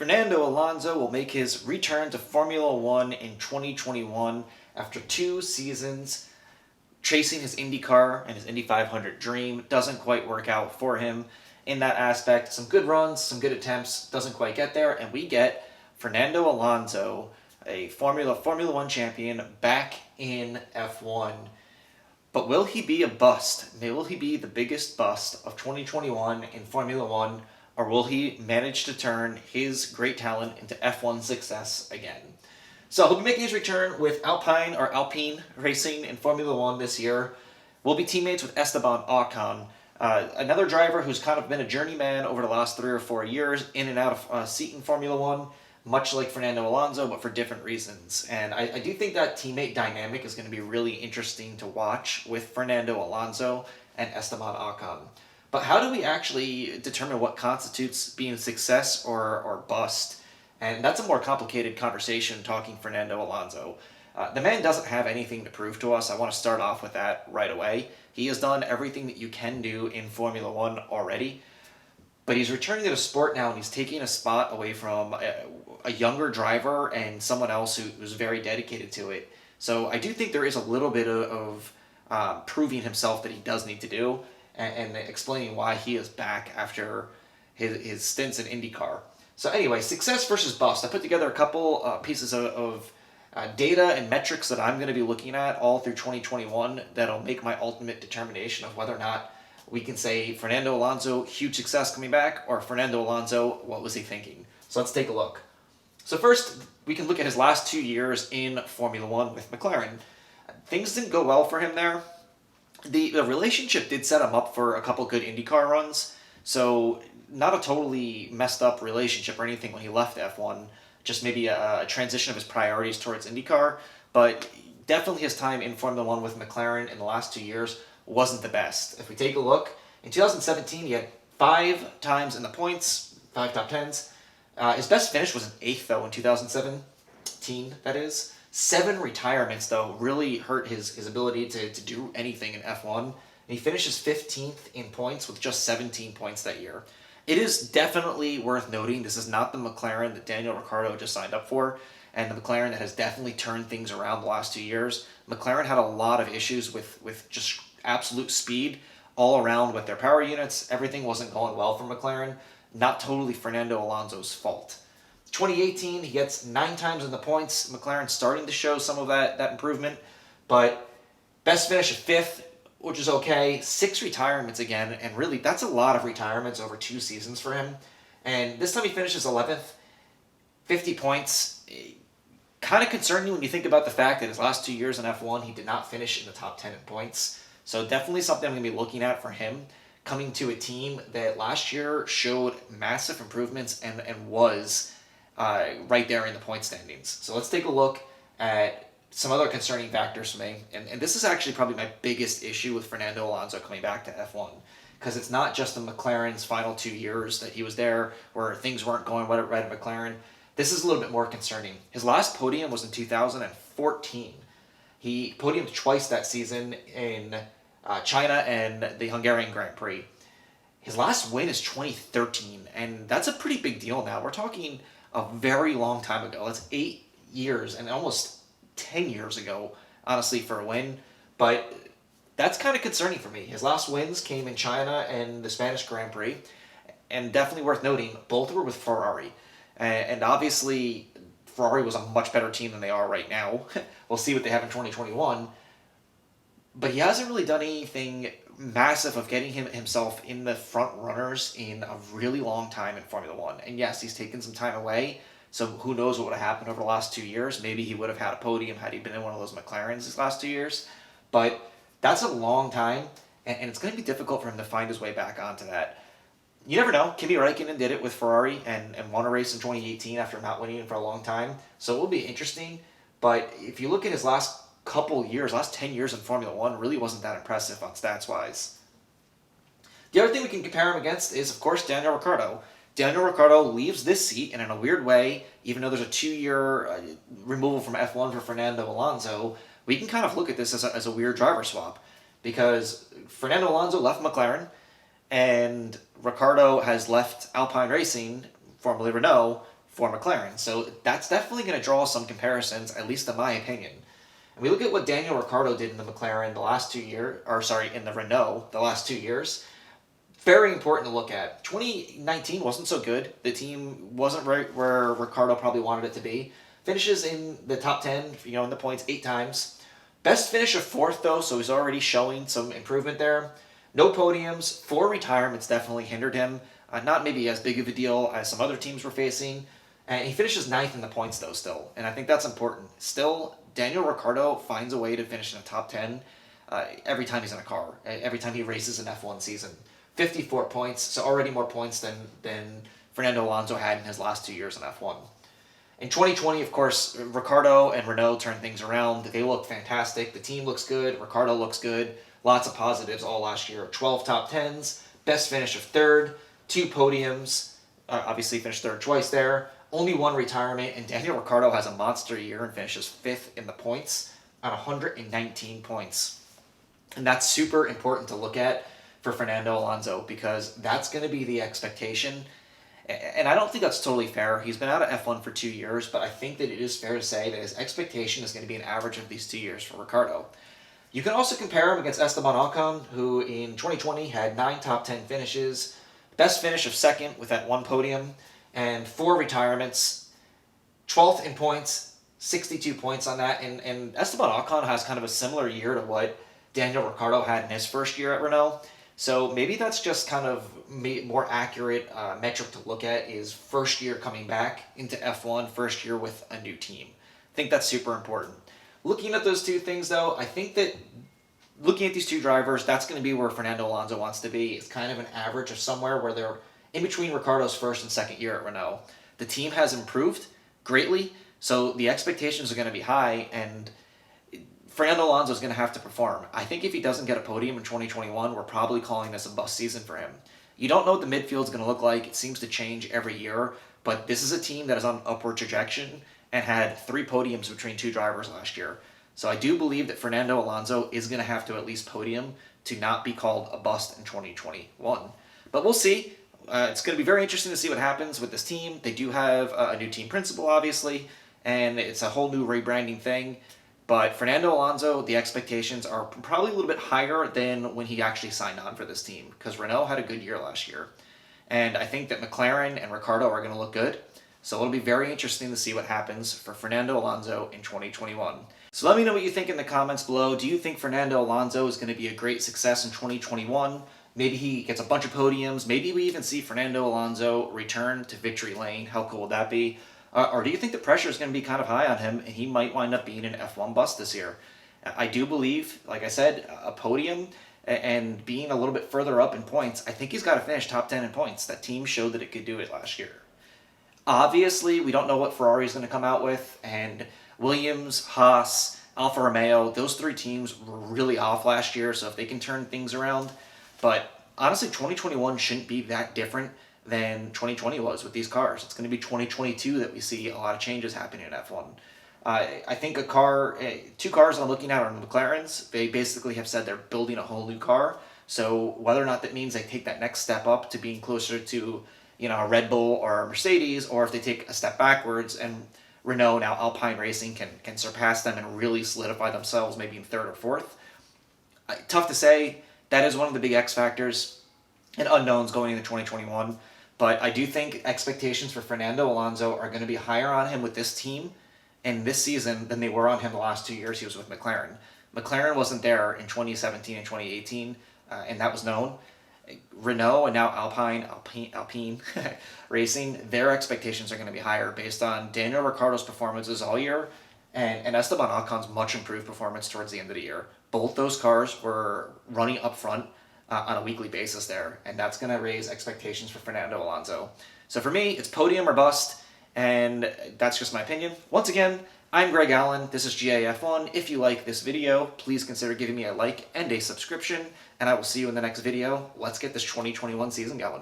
Fernando Alonso will make his return to Formula One in 2021 after 2 seasons chasing his IndyCar and his Indy 500 dream. Doesn't quite work out for him in that aspect. Some good runs, some good attempts, doesn't quite get there, and we get Fernando Alonso, a Formula One champion, back in F1. But will he be a bust? Will he be the biggest bust of 2021 in Formula One, or will he manage to turn his great talent into F1 success again? So he'll be making his return with Alpine Racing in Formula One this year. We'll be teammates with Esteban Ocon, another driver who's kind of been a journeyman over the last 3 or 4 years, in and out of seat in Formula One, much like Fernando Alonso, but for different reasons. And I do think that teammate dynamic is going to be really interesting to watch with Fernando Alonso and Esteban Ocon. But how do we actually determine what constitutes being a success or bust? And that's a more complicated conversation talking Fernando Alonso. The man doesn't have anything to prove to us. I want to start off with that right away. He has done everything that you can do in Formula One already. But he's returning to the sport now, and he's taking a spot away from a younger driver and someone else who's very dedicated to it. So I do think there is a little bit of proving himself that he does need to do, and explaining why he is back after his stints in IndyCar. So anyway, success versus bust. I put together a couple pieces of data and metrics that I'm going to be looking at all through 2021 that'll make my ultimate determination of whether or not we can say Fernando Alonso, huge success coming back, or Fernando Alonso, what was he thinking? So let's take a look. So first, we can look at his last 2 years in Formula One with McLaren. Things didn't go well for him there. The relationship did set him up for a couple good IndyCar runs, so not a totally messed up relationship or anything when he left F1, just maybe a transition of his priorities towards IndyCar, but definitely his time in Formula One with McLaren in the last 2 years wasn't the best. If we take a look, in 2017 he had 5 times in the points, 5 top 10s. His best finish was an 8th though in 2017, that is. 7 retirements though really hurt his ability to do anything in F1. And he finishes 15th in points with just 17 points that year. It is definitely worth noting this is not the McLaren that Daniel Ricciardo just signed up for, and the McLaren that has definitely turned things around the last 2 years. McLaren had a lot of issues with just absolute speed all around with their power units. Everything wasn't going well for McLaren. Not totally Fernando Alonso's fault. 2018, he gets 9 times in the points. McLaren starting to show some of that improvement, but best finish of 5th, which is okay. 6 retirements again, and really that's a lot of retirements over 2 seasons for him. And this time he finishes 11th, 50 points. Kind of concerning when you think about the fact that his last 2 years in F1, he did not finish in the top 10 in points. So definitely something I'm going to be looking at for him, coming to a team that last year showed massive improvements and was right there in the point standings. So let's take a look at some other concerning factors for me. And this is actually probably my biggest issue with Fernando Alonso coming back to F1, because it's not just the McLaren's final 2 years that he was there where things weren't going right at McLaren. This is a little bit more concerning. His last podium was in 2014. He podiumed twice that season in China and the Hungarian Grand Prix. His last win is 2013, and that's a pretty big deal now. We're talking a very long time ago. That's 8 years and almost 10 years ago, honestly, for a win. But that's kind of concerning for me. His last wins came in China and the Spanish Grand Prix, and definitely worth noting, both were with Ferrari. And obviously, Ferrari was a much better team than they are right now. We'll see what they have in 2021. But he hasn't really done anything massive of getting himself in the front runners in a really long time in Formula One. And yes, he's taken some time away, so who knows what would have happened over the last 2 years. Maybe he would have had a podium had he been in one of those McLarens these last 2 years. But that's a long time, and it's going to be difficult for him to find his way back onto that. You never know. Kimi Räikkönen did it with Ferrari and won a race in 2018 after not winning for a long time. So it will be interesting. But if you look at his last couple years, last 10 years in Formula One, really wasn't that impressive on stats-wise. The other thing we can compare him against is, of course, Daniel Ricciardo. Daniel Ricciardo leaves this seat, and in a weird way, even though there's a 2-year removal from F1 for Fernando Alonso, we can kind of look at this as a weird driver swap, because Fernando Alonso left McLaren, and Ricciardo has left Alpine Racing, formerly Renault, for McLaren. So that's definitely going to draw some comparisons, at least in my opinion. And we look at what Daniel Ricciardo did in the McLaren the last 2 years, or sorry, in the Renault the last 2 years. Very important to look at. 2019 wasn't so good. The team wasn't right where Ricciardo probably wanted it to be. Finishes in the top 10, in the points 8 times. Best finish of 4th, though, so he's already showing some improvement there. No podiums, 4 retirements definitely hindered him. Not maybe as big of a deal as some other teams were facing. And he finishes 9th in the points, though, still. And I think that's important. Still, Daniel Ricciardo finds a way to finish in the top 10 every time he's in a car, every time he races an F1 season. 54 points, so already more points than Fernando Alonso had in his last 2 years in F1. In 2020, of course, Ricciardo and Renault turned things around. They look fantastic. The team looks good. Ricciardo looks good. Lots of positives all last year. 12 top 10s, best finish of 3rd, 2 podiums. Obviously finished 3rd twice there. Only 1 retirement, and Daniel Ricciardo has a monster year and finishes 5th in the points on 119 points. And that's super important to look at for Fernando Alonso because that's going to be the expectation. And I don't think that's totally fair. He's been out of F1 for 2 years, but I think that it is fair to say that his expectation is going to be an average of these 2 years for Ricciardo. You can also compare him against Esteban Ocon, who in 2020 had 9 top 10 finishes, best finish of 2nd with that 1 podium, and 4 retirements, 12th in points, 62 points on that. And Esteban Ocon has kind of a similar year to what Daniel Ricciardo had in his first year at Renault. So maybe that's just kind of more accurate metric to look at is first year coming back into F1, first year with a new team. I think that's super important. Looking at those 2 things, though, I think that looking at these 2 drivers, that's going to be where Fernando Alonso wants to be. It's kind of an average of somewhere where they're in between Ricciardo's 1st and 2nd year at Renault. The team has improved greatly, so the expectations are going to be high, and Fernando Alonso is going to have to perform. I think if he doesn't get a podium in 2021, we're probably calling this a bust season for him. You don't know what the midfield is going to look like. It seems to change every year, but this is a team that is on an upward trajectory and had 3 podiums between 2 drivers last year. So I do believe that Fernando Alonso is going to have to at least podium to not be called a bust in 2021. But we'll see. It's going to be very interesting to see what happens with this team. They do have a new team principal, obviously, and it's a whole new rebranding thing. But Fernando Alonso, the expectations are probably a little bit higher than when he actually signed on for this team because Renault had a good year last year. And I think that McLaren and Ricciardo are going to look good. So it'll be very interesting to see what happens for Fernando Alonso in 2021. So let me know what you think in the comments below. Do you think Fernando Alonso is going to be a great success in 2021? Maybe he gets a bunch of podiums. Maybe we even see Fernando Alonso return to victory lane. How cool would that be? Or do you think the pressure is going to be kind of high on him and he might wind up being an F1 bust this year? I do believe, like I said, a podium and being a little bit further up in points, I think he's got to finish top 10 in points. That team showed that it could do it last year. Obviously, we don't know what Ferrari is going to come out with, and Williams, Haas, Alfa Romeo, those 3 teams were really off last year, so if they can turn things around. But honestly, 2021 shouldn't be that different than 2020 was with these cars. It's going to be 2022 that we see a lot of changes happening in F1. I think 2 cars I'm looking at are McLarens. They basically have said they're building a whole new car. So whether or not that means they take that next step up to being closer to a Red Bull or a Mercedes, or if they take a step backwards and Renault, now Alpine Racing, can surpass them and really solidify themselves maybe in 3rd or 4th. Tough to say. That is one of the big X factors and unknowns going into 2021. But I do think expectations for Fernando Alonso are going to be higher on him with this team and this season than they were on him the last 2 years he was with McLaren. McLaren wasn't there in 2017 and 2018, and that was known. Renault and now Alpine Racing, their expectations are going to be higher based on Daniel Ricciardo's performances all year and Esteban Ocon's much improved performance towards the end of the year. Both those cars were running up front on a weekly basis there, and that's going to raise expectations for Fernando Alonso. So for me, it's podium or bust, and that's just my opinion. Once again, I'm Greg Allen. This is GAF1. If you like this video, please consider giving me a like and a subscription, and I will see you in the next video. Let's get this 2021 season going.